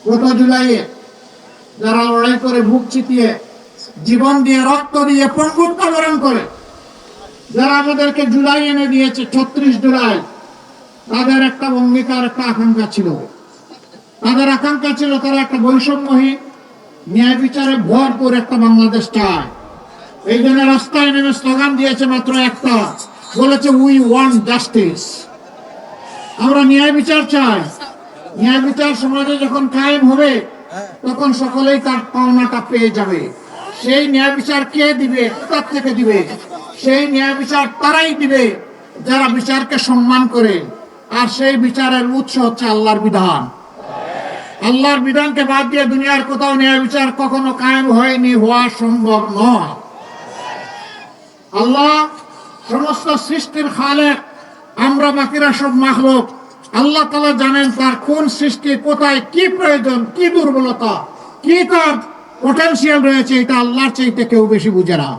গত জুলাইয়ে যারা লড়াই করে বুক চিতিয়ে জীবন দিয়ে রক্ত দিয়ে পঙ্গুত্ব বরণ করে যারা আমাদেরকে জুলাই এনে দিয়েছে ৩৬ জুলাই, তাদের একটা অঙ্গীকার, একটা আকাঙ্ক্ষা ছিল। তাদের আকাঙ্ক্ষা ছিল তারা একটা বৈষম্যহীন ন্যায় বিচারে ভরপুর একটা বাংলাদেশ চায়। এই জন্য রাস্তায় নেমে স্লোগান দিয়েছে মাত্র একটা, বলেছে উই ওয়ান্ট জাস্টিস। আমরা ন্যায় বিচার চাই। ন্যায় বিচার সমাজে যখন কায়েম হবে তখন সকলেই তার পাওনাটা পেয়ে যাবে। সেই ন্যায় বিচার কে দিবে, কোথা থেকে দিবে? সেই ন্যায় বিচার তারাই দিবে যারা বিচারকে সম্মান করে। আর সেই বিচারের উৎস হচ্ছে আল্লাহর বিধান। আল্লাহর বিধানকে বাদ দিয়ে দুনিয়ার কোথাও ন্যায় বিচার কখনো কায়েম হয়নি, হওয়া সম্ভব নয়। আল্লাহ সমস্ত সৃষ্টির খালেক, আমরা বাকিরা সব মাখলুক। আল্লাহ তাআলা জানেন তার কোন সৃষ্টি কোথায় কি প্রয়োজন, কি দুর্বলতা, কি তার পটেনশিয়াল রয়েছে, এটা আল্লাহর চাইতে কেউ বেশি বুঝে না।